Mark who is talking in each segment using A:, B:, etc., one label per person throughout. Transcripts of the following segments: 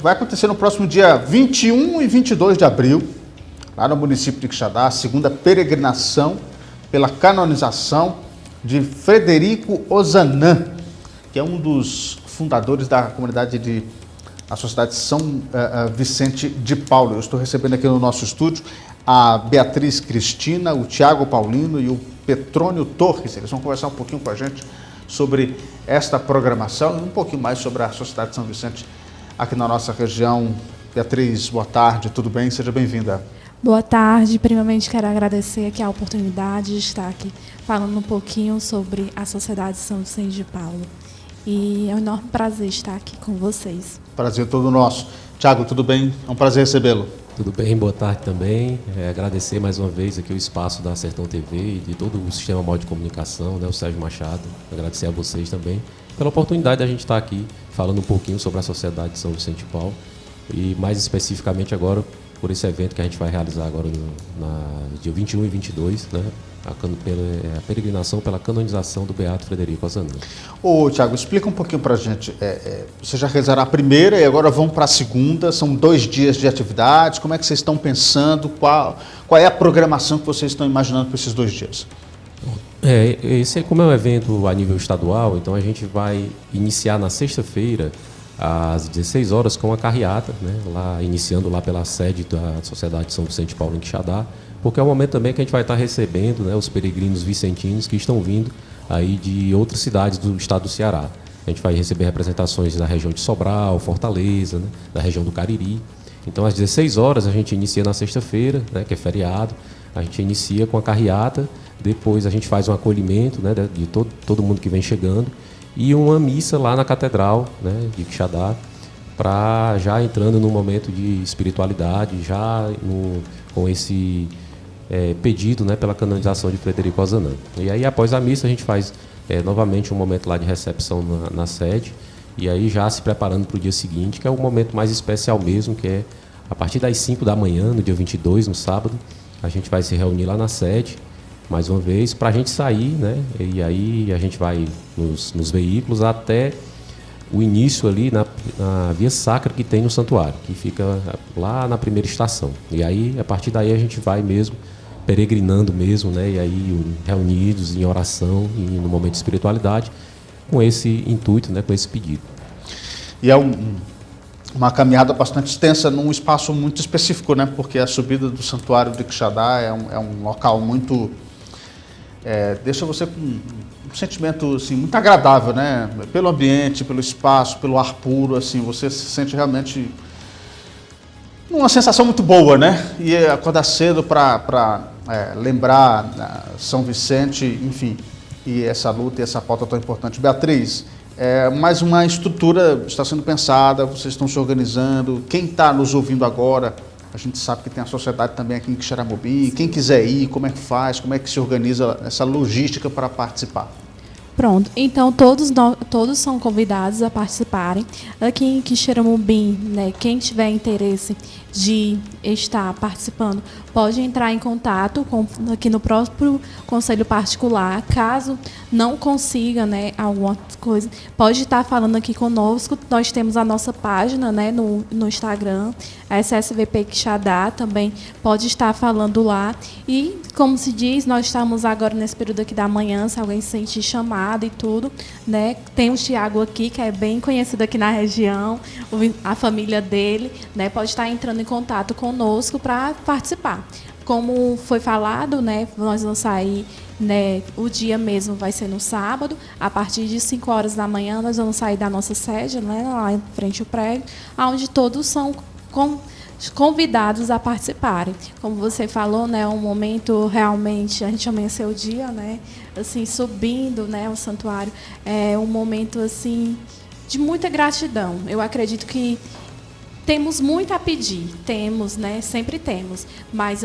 A: vai acontecer no próximo dia 21 e 22 de abril, lá no município de Quixadá, a segunda peregrinação pela canonização de Frederico Ozanam, que é um dos fundadores da comunidade a Sociedade São Vicente de Paulo. Eu estou recebendo aqui no nosso estúdio a Beatriz Cristina, o Tiago Paulino e o Petrônio Torres. Eles vão conversar um pouquinho com a gente sobre esta programação e um pouquinho mais sobre a Sociedade São Vicente aqui na nossa região. Beatriz, boa tarde, tudo bem? Seja bem-vinda.
B: Boa tarde. Primeiramente, quero agradecer aqui a oportunidade de estar aqui falando um pouquinho sobre a Sociedade São Vicente de Paulo. E é um enorme prazer estar aqui com vocês.
A: Prazer todo nosso. Tiago, tudo bem? É um prazer recebê-lo.
C: Tudo bem, boa tarde também. Agradecer mais uma vez aqui o espaço da Sertão TV e de todo o sistema móvel de comunicação, né, o Sérgio Machado. Agradecer a vocês também pela oportunidade de a gente estar aqui falando um pouquinho sobre a Sociedade de São Vicente de Paulo e mais especificamente agora por esse evento que a gente vai realizar agora no dia 21 e 22, né, a peregrinação pela canonização do Beato Frederico Ozanam.
A: Ô, Tiago, explica um pouquinho para a gente. Você já realizará a primeira e agora vão para a segunda, são 2 dias de atividades. Como é que vocês estão pensando? Qual é a programação que vocês estão imaginando para esses 2 dias?
C: Esse, como é um evento a nível estadual, então a gente vai iniciar na sexta-feira, às 16 horas, com a carreata, né, iniciando lá pela sede da Sociedade São Vicente de Paulo em Quixadá, porque é o momento também que a gente vai estar recebendo, né, os peregrinos vicentinos que estão vindo aí de outras cidades do estado do Ceará. A gente vai receber representações da região de Sobral, Fortaleza, né, da região do Cariri. Então, às 16 horas, a gente inicia na sexta-feira, né, que é feriado, a gente inicia com a carreata, depois a gente faz um acolhimento, né, de todo mundo que vem chegando, e uma missa lá na Catedral, né, de Quixadá, para já entrando num momento de espiritualidade, já com esse pedido, né, pela canonização de Frederico Ozanam. E aí, após a missa, a gente faz novamente um momento lá de recepção na sede, e aí já se preparando para o dia seguinte, que é o momento mais especial mesmo, que é a partir das 5 da manhã, no dia 22, no sábado, a gente vai se reunir lá na sede, mais uma vez, para a gente sair, né? E aí a gente vai nos veículos até o início ali na via sacra que tem no santuário, que fica lá na primeira estação. E aí, a partir daí, a gente vai mesmo, peregrinando mesmo, né? E aí, reunidos em oração e no momento de espiritualidade, com esse intuito, né? Com esse pedido.
A: E é uma caminhada bastante extensa num espaço muito específico, né? Porque a subida do Santuário de Quixadá é um local muito... deixa você com um sentimento assim, muito agradável, né? Pelo ambiente, pelo espaço, pelo ar puro, assim, você se sente realmente uma sensação muito boa, né? E acordar cedo para lembrar São Vicente, enfim, e essa luta e essa pauta tão importante. Beatriz, mais uma estrutura está sendo pensada, vocês estão se organizando. Quem está nos ouvindo agora, a gente sabe que tem a sociedade também aqui em Quixeramobim. Quem quiser ir, como é que faz, como é que se organiza essa logística para participar?
B: Pronto, então todos são convidados a participarem. Aqui em Quixeramobim, né, quem tiver interesse de estar participando, pode entrar em contato aqui no próprio Conselho Particular. Caso não consiga, né, alguma coisa, pode estar falando aqui conosco. Nós temos a nossa página, né, no Instagram, a SSVP Quixadá, também pode estar falando lá. E, como se diz, nós estamos agora nesse período aqui da manhã, se alguém se sentir chamado e tudo, né? Tem o Tiago aqui, que é bem conhecido aqui na região, a família dele, né, pode estar entrando em contato conosco para participar. Como foi falado, né, nós vamos sair, né, o dia mesmo vai ser no sábado, a partir de 5 horas da manhã nós vamos sair da nossa sede, né, lá em frente ao prédio, onde todos são convidados a participarem. Como você falou, né, um momento realmente, a gente amanheceu o dia, né, assim, subindo, né, o santuário, é um momento assim de muita gratidão. Eu acredito que temos muito a pedir, temos, né? Sempre temos, mas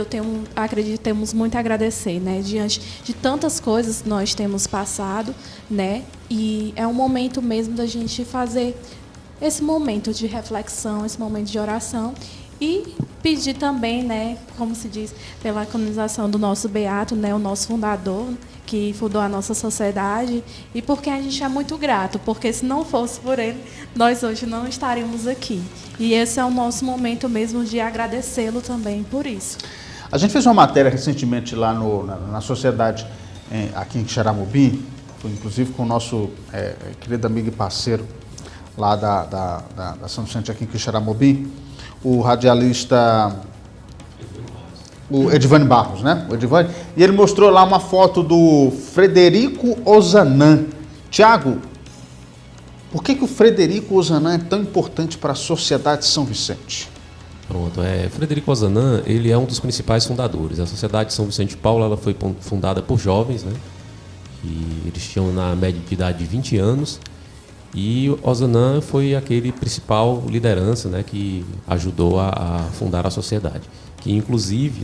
B: acredito que temos muito a agradecer, né? Diante de tantas coisas que nós temos passado, né? E é um momento mesmo da gente fazer esse momento de reflexão, esse momento de oração e pedir também, né? Como se diz, pela canonização do nosso beato, né? O nosso fundador, que fundou a nossa sociedade, e porque a gente é muito grato, porque se não fosse por ele, nós hoje não estaríamos aqui. E esse é o nosso momento mesmo de agradecê-lo também por isso.
A: A gente fez uma matéria recentemente lá na sociedade, aqui em Xaramubim, inclusive com o nosso querido amigo e parceiro lá da São Vicente aqui em Quixeramobim, o radialista o Edivane Barros, né? O Edivane, e ele mostrou lá uma foto do Frederico Ozanam. Tiago, por que o Frederico Ozanam é tão importante para a sociedade de São Vicente?
C: Pronto, Frederico Ozanam, ele é um dos principais fundadores. A Sociedade de São Vicente de Paulo, ela foi fundada por jovens, né? E eles tinham na média de idade de 20 anos. E Ozanam foi aquele principal liderança, né, que ajudou a fundar a sociedade. Que, inclusive,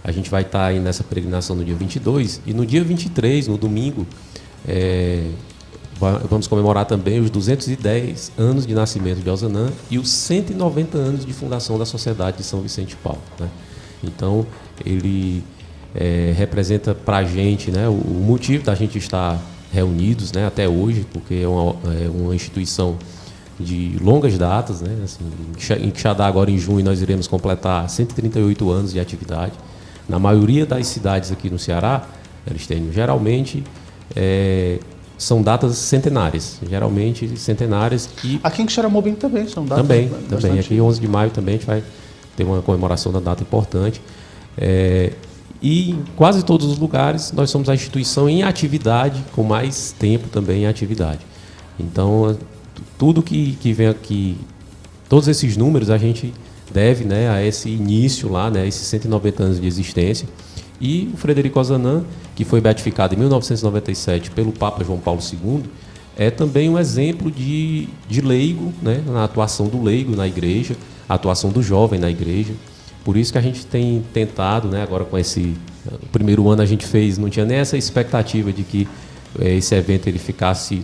C: a gente vai estar aí nessa peregrinação no dia 22, e no dia 23, no domingo, vamos comemorar também os 210 anos de nascimento de Ozanam e os 190 anos de fundação da Sociedade de São Vicente de Paulo, né? Então, ele representa para a gente, né, o motivo da gente estar reunidos, né, até hoje, porque é uma instituição de longas datas, né, assim, em Quixadá agora em junho nós iremos completar 138 anos de atividade. Na maioria das cidades aqui no Ceará, eles têm geralmente são datas centenárias, e
A: aqui em Quixeramobim também são datas
C: também aqui 11 de maio também a gente vai ter uma comemoração da data importante. E em quase todos os lugares nós somos a instituição em atividade, com mais tempo também em atividade. Então, tudo que vem aqui, todos esses números a gente deve, né, a esse início lá, né, esses 190 anos de existência. E o Frederico Ozanam, que foi beatificado em 1997 pelo Papa João Paulo II, é também um exemplo de leigo, né, na atuação do leigo na igreja, a atuação do jovem na igreja. Por isso que a gente tem tentado, né, agora com o primeiro ano a gente fez, não tinha nem essa expectativa de que esse evento ele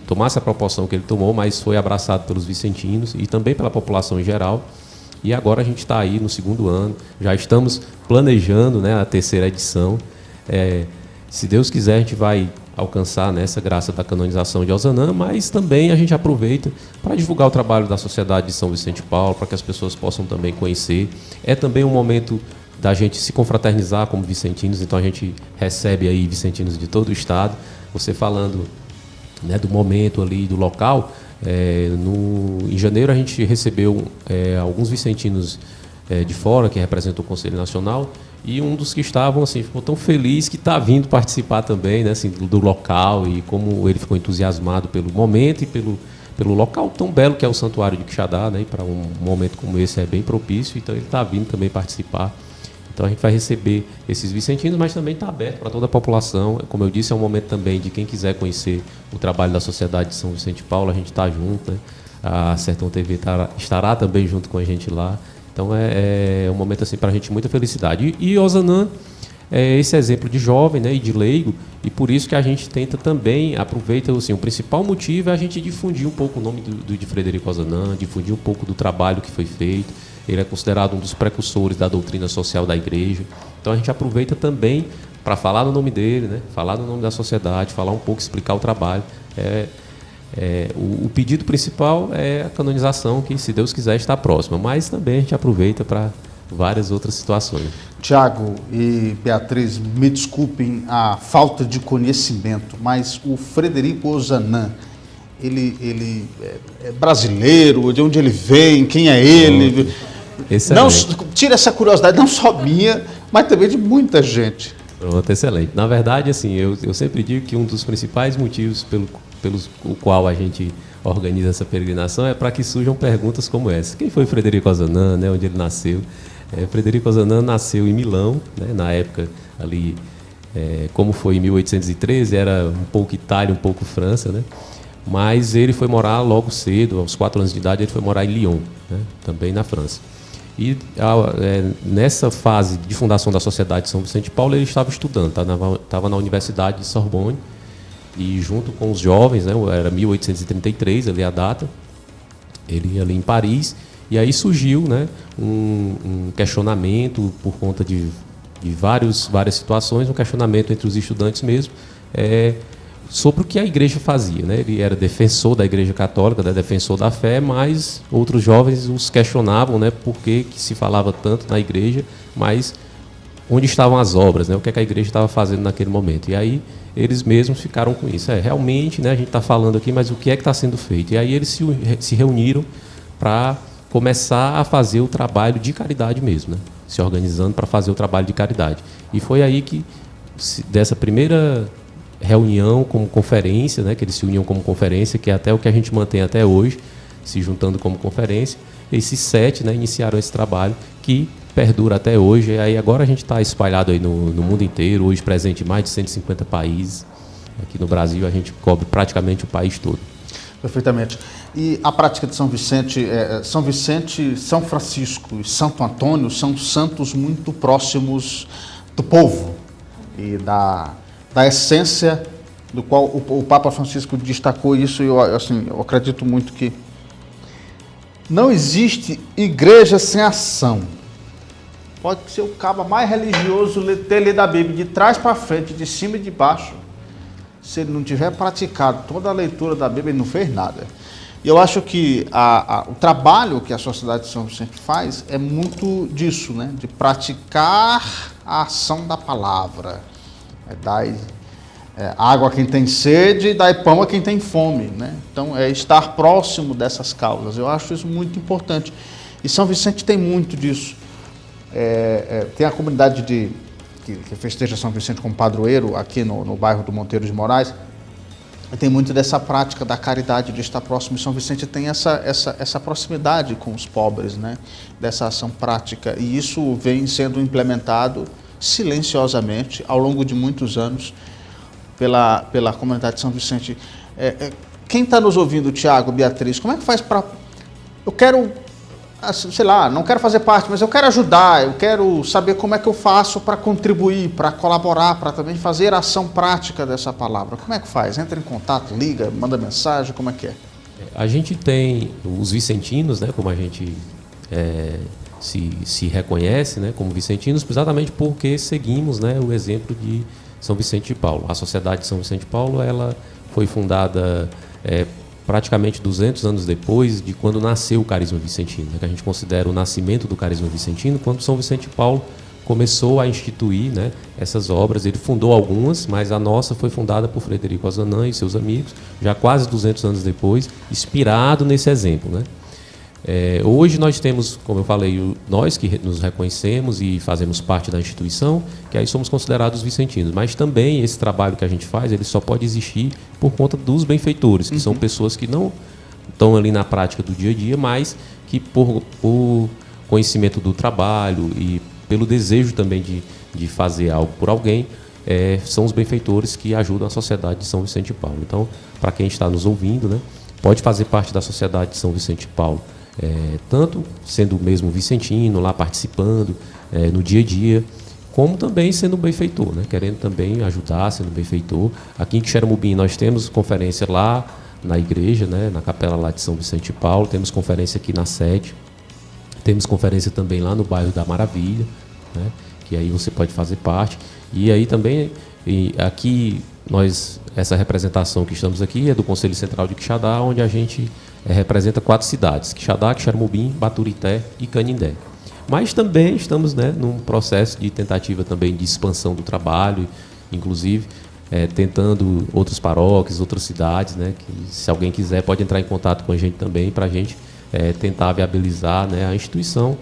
C: tomasse a proporção que ele tomou, mas foi abraçado pelos vicentinos e também pela população em geral. E agora a gente está aí no segundo ano, já estamos planejando, né, a terceira edição. Se Deus quiser, a gente vai alcançar nessa graça da canonização de Ozanam, mas também a gente aproveita para divulgar o trabalho da Sociedade de São Vicente de Paulo, para que as pessoas possam também conhecer. É também um momento da gente se confraternizar como vicentinos, então a gente recebe aí vicentinos de todo o estado. Você falando, né, do momento ali, do local, em janeiro a gente recebeu alguns vicentinos de fora, que representam o Conselho Nacional, e um dos que estavam, assim, ficou tão feliz que está vindo participar também, né, assim, do local, e como ele ficou entusiasmado pelo momento e pelo local tão belo que é o Santuário de Quixadá, né, e para um momento como esse é bem propício, então ele está vindo também participar. Então a gente vai receber esses vicentinos, mas também está aberto para toda a população. Como eu disse, é um momento também de quem quiser conhecer o trabalho da Sociedade de São Vicente de Paulo, a gente está junto, né? A Sertão TV estará também junto com a gente lá. Então é um momento assim, para a gente muita felicidade. E Ozanam é esse exemplo de jovem, né, e de leigo, e por isso que a gente tenta também, aproveita, assim, o principal motivo é a gente difundir um pouco o nome de Frederico Ozanam, difundir um pouco do trabalho que foi feito. Ele é considerado um dos precursores da doutrina social da igreja. Então a gente aproveita também para falar no nome dele, né, falar no nome da sociedade, falar um pouco, explicar o trabalho. O pedido principal é a canonização, que, se Deus quiser, está próxima, mas também a gente aproveita para várias outras situações.
A: Tiago e Beatriz, me desculpem a falta de conhecimento, mas o Frederico Ozanam, ele é brasileiro? De onde ele vem? Quem é ele? Não, tira essa curiosidade, não só minha, mas também de muita gente.
C: Pronto, excelente. Na verdade, assim, eu sempre digo que um dos principais motivos pelo qual a gente organiza essa peregrinação é para que surjam perguntas como essa. Quem foi Frederico Ozanam, né, onde ele nasceu? Frederico Ozanam nasceu em Milão, né, na época ali, como foi em 1813, era um pouco Itália, um pouco França, né? Mas ele foi morar logo cedo, aos 4 anos de idade, ele foi morar em Lyon, né, também na França. E nessa fase de fundação da Sociedade de São Vicente de Paulo, ele estava estudando, estava na Universidade de Sorbonne, e junto com os jovens, né, era 1833 ali a data, ele ia ali em Paris, e aí surgiu, né, um questionamento por conta de de várias situações, um questionamento entre os estudantes mesmo, sobre o que a igreja fazia, né? Ele era defensor da Igreja Católica, defensor da fé, mas outros jovens os questionavam, né? Por que se falava tanto na igreja, mas onde estavam as obras, né? O que é que a igreja estava fazendo naquele momento? E aí eles mesmos ficaram com isso. Realmente, né, a gente está falando aqui, mas o que é que está sendo feito? E aí eles se reuniram para começar a fazer o trabalho de caridade mesmo, né? Se organizando para fazer o trabalho de caridade. E foi aí que, dessa primeira reunião como conferência, né, que eles se uniam como conferência, que é até o que a gente mantém até hoje, se juntando como conferência, esses 7, né, iniciaram esse trabalho que perdura até hoje. E aí agora a gente está espalhado aí no mundo inteiro, hoje presente em mais de 150 países. Aqui no Brasil a gente cobre praticamente o país todo.
A: Perfeitamente. E a prática de São Vicente, São Francisco e Santo Antônio são santos muito próximos do povo e da essência do qual o Papa Francisco destacou isso. E eu acredito muito que não existe igreja sem ação. Pode ser o cabo mais religioso ter lido a Bíblia de trás para frente, de cima e de baixo. Se ele não tiver praticado toda a leitura da Bíblia, ele não fez nada. E eu acho que o trabalho que a Sociedade de São Vicente faz é muito disso, né? De praticar a ação da palavra. Dai água a quem tem sede e dai pão a quem tem fome, né? Então, é estar próximo dessas causas. Eu acho isso muito importante. E São Vicente tem muito disso. Tem a comunidade que festeja São Vicente como padroeiro aqui no bairro do Monteiro de Moraes. Tem muito dessa prática da caridade, de estar próximo. E São Vicente tem essa proximidade com os pobres, né? Dessa ação prática. E isso vem sendo implementado silenciosamente ao longo de muitos anos pela comunidade de São Vicente. Quem está nos ouvindo, Tiago, Beatriz, como é que faz para... Eu quero, sei lá, não quero fazer parte, mas eu quero ajudar, eu quero saber como é que eu faço para contribuir, para colaborar, para também fazer a ação prática dessa palavra. Como é que faz? Entra em contato, liga, manda mensagem, como é que é?
C: A gente tem os vicentinos, né, como a gente se reconhece, né, como vicentinos, exatamente porque seguimos, né, o exemplo de São Vicente de Paulo. A Sociedade de São Vicente de Paulo, ela foi fundada praticamente 200 anos depois de quando nasceu o carisma vicentino, né, que a gente considera o nascimento do carisma vicentino, quando São Vicente de Paulo começou a instituir, né, essas obras. Ele fundou algumas, mas a nossa foi fundada por Frederico Ozanam e seus amigos, já quase 200 anos depois, inspirado nesse exemplo, né. Hoje nós temos, como eu falei, nós que nos reconhecemos e fazemos parte da instituição, que aí somos considerados vicentinos, mas também esse trabalho que a gente faz, ele só pode existir por conta dos benfeitores, que são pessoas que não estão ali na prática do dia a dia, mas que por conhecimento do trabalho e pelo desejo também de fazer algo por alguém, são os benfeitores que ajudam a Sociedade de São Vicente de Paulo. Então, para quem está nos ouvindo, né, pode fazer parte da Sociedade de São Vicente de Paulo, tanto sendo mesmo vicentino, lá participando no dia a dia, como também sendo benfeitor, né? Querendo também ajudar, sendo benfeitor. Aqui em Xeramubim nós temos conferência lá na igreja, né? Na capela lá de São Vicente de Paulo, temos conferência aqui na sede, temos conferência também lá no bairro da Maravilha, né? Que aí você pode fazer parte. E aí também, aqui essa representação que estamos aqui é do Conselho Central de Quixadá, onde a gente representa 4 cidades: Quixadá, Xeramubim, Baturité e Canindé. Mas também estamos, né, num processo de tentativa também de expansão do trabalho, inclusive tentando outras paróquias, outras cidades, né, que se alguém quiser pode entrar em contato com a gente também para a gente tentar viabilizar, né, a instituição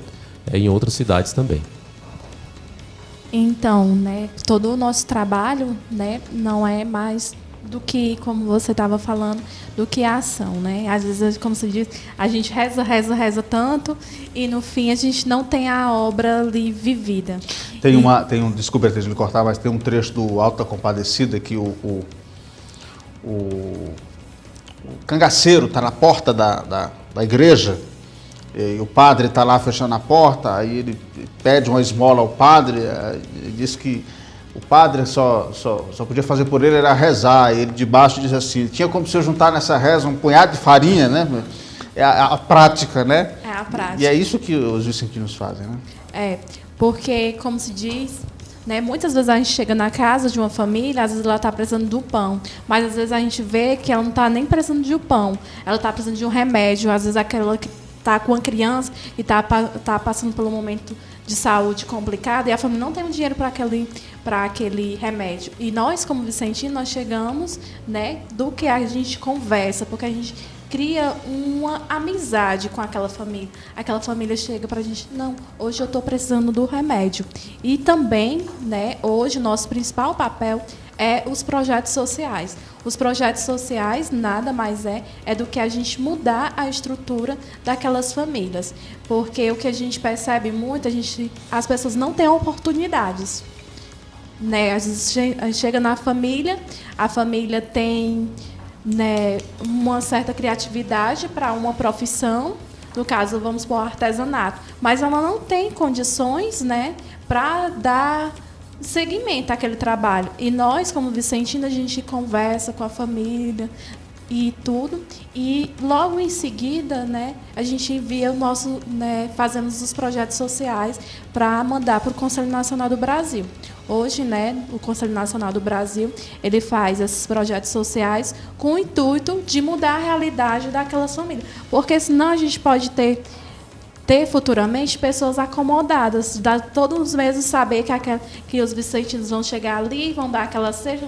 C: em outras cidades também.
B: Então, né, todo o nosso trabalho, né, não é mais do que, como você estava falando, do que a ação, né? Às vezes, como se diz, a gente reza tanto e no fim a gente não tem a obra ali vivida. Desculpa ter de me cortar, mas tem um trecho do Alto da Compadecida que o cangaceiro está na porta da igreja e o padre está lá fechando a porta, aí ele pede uma esmola ao padre, ele diz que o padre só podia fazer por ele era rezar. E ele de baixo diz assim: tinha como se eu juntar nessa reza um punhado de farinha, né? É a prática, né? É a prática.
A: E é isso que os vicentinos fazem, né?
B: Porque, como se diz, né? Muitas vezes a gente chega na casa de uma família, às vezes ela está precisando do pão, mas às vezes a gente vê que ela não está nem precisando de um pão, ela está precisando de um remédio, às vezes aquela que está com uma criança e está passando por um momento de saúde complicado e a família não tem dinheiro para aquele remédio. E nós, como Vicentino, nós chegamos, né, do que a gente conversa, porque a gente cria uma amizade com aquela família. Aquela família chega para a gente, não, hoje eu estou precisando do remédio. E também, né, hoje, o nosso principal papel é os projetos sociais. Os projetos sociais nada mais é do que a gente mudar a estrutura daquelas famílias. Porque o que a gente percebe muito, as pessoas não têm oportunidades. Né? Às vezes chega na família, a família tem, né, uma certa criatividade para uma profissão, no caso, vamos por artesanato, mas ela não tem condições, né, para dar seguimento àquele trabalho. E nós, como Vicentino, a gente conversa com a família e tudo, e logo em seguida, né, a gente envia o nosso, né, fazemos os projetos sociais para mandar para o Conselho Nacional do Brasil. Hoje, né, o Conselho Nacional do Brasil, ele faz esses projetos sociais com o intuito de mudar a realidade daquelas famílias, porque senão a gente pode ter futuramente pessoas acomodadas, todos os meses saber que os vicentinos vão chegar ali, vão dar aquela cesta,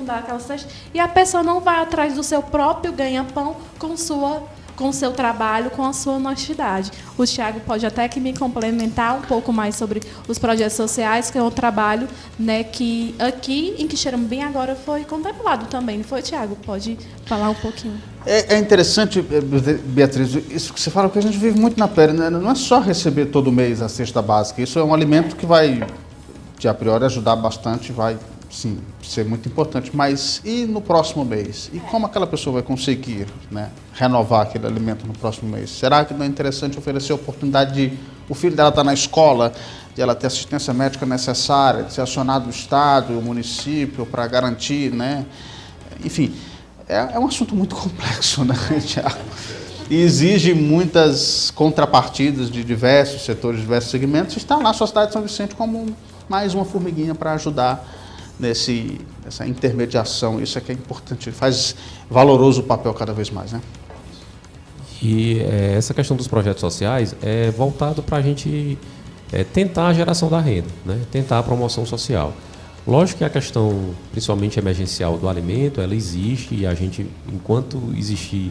B: e a pessoa não vai atrás do seu próprio ganha-pão com o seu trabalho, com a sua honestidade. O Tiago pode até que me complementar um pouco mais sobre os projetos sociais, que é um trabalho, né, que aqui em Quixeramobim agora foi contemplado também, não foi, Tiago? Pode falar um pouquinho.
A: É interessante, Beatriz, isso que você fala, porque a gente vive muito na pele, né? Não é só receber todo mês a cesta básica, isso é um alimento que vai, de a priori, ajudar bastante, vai, sim, ser muito importante, mas e no próximo mês? E como aquela pessoa vai conseguir, né, renovar aquele alimento no próximo mês? Será que não é interessante oferecer a oportunidade de o filho dela estar na escola, de ela ter assistência médica necessária, de ser acionado o Estado, o município, para garantir, né? Enfim, é um assunto muito complexo, né, Tiago? E exige muitas contrapartidas de diversos setores, de diversos segmentos. Está lá a Sociedade de São Vicente como mais uma formiguinha para ajudar nessa intermediação. Isso é que é importante, faz valoroso o papel cada vez mais, né?
C: E essa questão dos projetos sociais é voltado para a gente tentar a geração da renda, né? Tentar a promoção social. Lógico que a questão, principalmente emergencial do alimento, ela existe e a gente, enquanto existir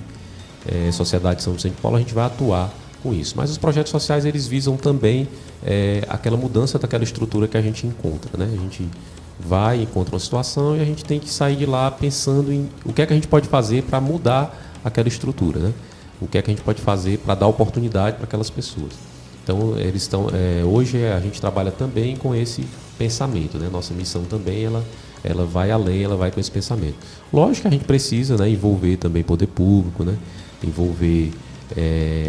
C: Sociedade de São Vicente de Paulo, a gente vai atuar com isso. Mas os projetos sociais, eles visam também aquela mudança daquela estrutura que a gente encontra, né? A gente vai, encontra uma situação e a gente tem que sair de lá pensando em o que é que a gente pode fazer para mudar aquela estrutura, né? O que é que a gente pode fazer para dar oportunidade para aquelas pessoas. Então, eles estão, hoje a gente trabalha também com esse pensamento, né? Nossa missão também, ela vai além, ela vai com esse pensamento. Lógico que a gente precisa, né, envolver também poder público, né? Envolver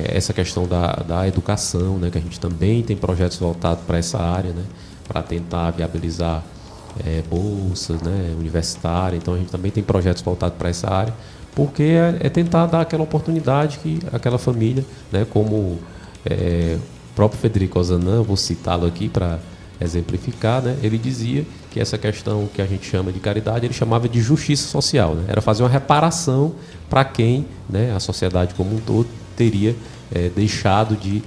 C: essa questão da educação, né? Que a gente também tem projetos voltados para essa área, né? Para tentar viabilizar bolsas, né, universitárias. Então, a gente também tem projetos voltados para essa área, porque é tentar dar aquela oportunidade que aquela família, né, como o próprio Frederico Ozanam, vou citá-lo aqui para exemplificar, né, ele dizia que essa questão que a gente chama de caridade, ele chamava de justiça social, né, era fazer uma reparação para quem, né, a sociedade como um todo teria deixado de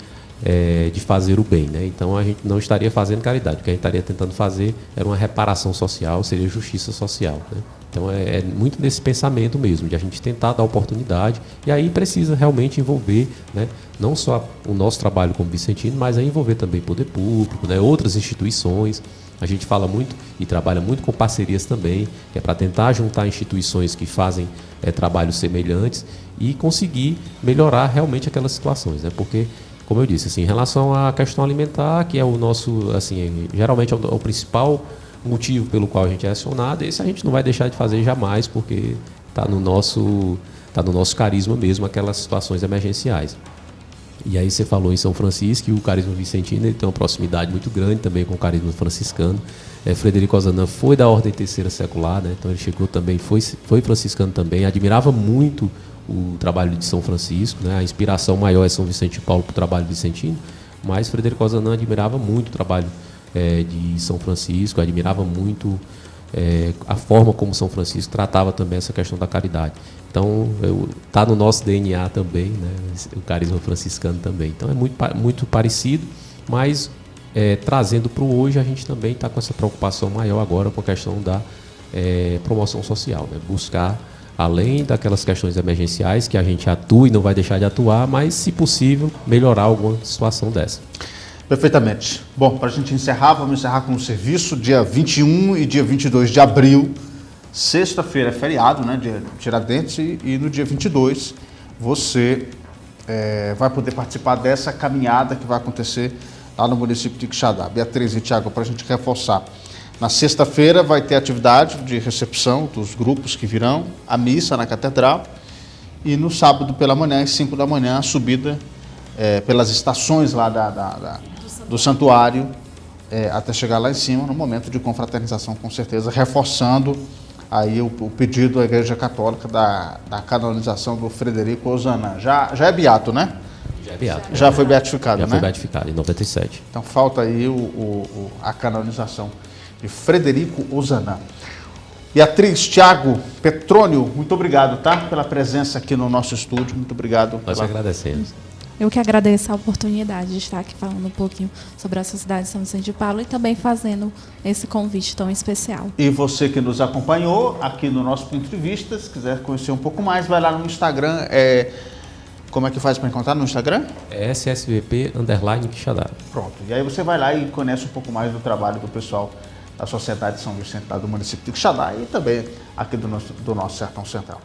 C: fazer o bem, né? Então a gente não estaria fazendo caridade, o que a gente estaria tentando fazer era uma reparação social, seria justiça social, né? Então é muito desse pensamento mesmo, de a gente tentar dar oportunidade, e aí precisa realmente envolver, né, não só o nosso trabalho como Vicentino, mas aí envolver também poder público, né, outras instituições. A gente fala muito e trabalha muito com parcerias também, que é para tentar juntar instituições que fazem trabalhos semelhantes e conseguir melhorar realmente aquelas situações, né? Porque, como eu disse, assim, em relação à questão alimentar, que é o nosso, assim, geralmente é o principal motivo pelo qual a gente é acionado, esse a gente não vai deixar de fazer jamais, porque está no nosso carisma mesmo, aquelas situações emergenciais. E aí você falou em São Francisco, e o carisma vicentino ele tem uma proximidade muito grande também com o carisma franciscano. Frederico Ozanam foi da Ordem Terceira Secular, né? Então ele chegou também, foi franciscano também, admirava muito o trabalho de São Francisco, né? A inspiração maior é São Vicente de Paulo para o trabalho vicentino, mas Frederico Ozanam admirava muito o trabalho de São Francisco, eu admirava muito a forma como São Francisco tratava também essa questão da caridade. Então, está no nosso DNA também, né, o carisma franciscano também. Então, é muito parecido, mas trazendo para o hoje, a gente também está com essa preocupação maior agora com a questão da promoção social, né, buscar, além daquelas questões emergenciais, que a gente atua e não vai deixar de atuar, mas, se possível, melhorar alguma situação dessa.
A: Perfeitamente. Bom, para a gente encerrar, vamos encerrar com o serviço, dia 21 e dia 22 de abril, sexta-feira é feriado, né, dia Tiradentes, e no dia 22 você vai poder participar dessa caminhada que vai acontecer lá no município de Quixadá. Beatriz e Tiago, para a gente reforçar, na sexta-feira vai ter atividade de recepção dos grupos que virão, a missa na catedral, e no sábado pela manhã, às 5 da manhã, a subida pelas estações lá do santuário, até chegar lá em cima, no momento de confraternização, com certeza, reforçando aí o pedido da Igreja Católica da canonização do Frederico Ozanam. Já é beato, né?
C: Já é beato.
A: Já foi beatificado, né?
C: Já foi beatificado, em 97.
A: Então falta aí a canonização de Frederico Ozanam. Beatriz, Tiago, Petrônio, muito obrigado, tá? Pela presença aqui no nosso estúdio. Muito obrigado.
C: Nós agradecemos.
B: Eu que agradeço a oportunidade de estar aqui falando um pouquinho sobre a Sociedade de São Vicente de Paulo e também fazendo esse convite tão especial.
A: E você que nos acompanhou aqui no nosso Ponto de Vista, se quiser conhecer um pouco mais, vai lá no Instagram. Como é que faz para encontrar no Instagram?
C: SSVP_Quixadá.
A: Pronto. E aí você vai lá e conhece um pouco mais do trabalho do pessoal da Sociedade de São Vicente, lá do município de Quixadá e também aqui do nosso Sertão Central.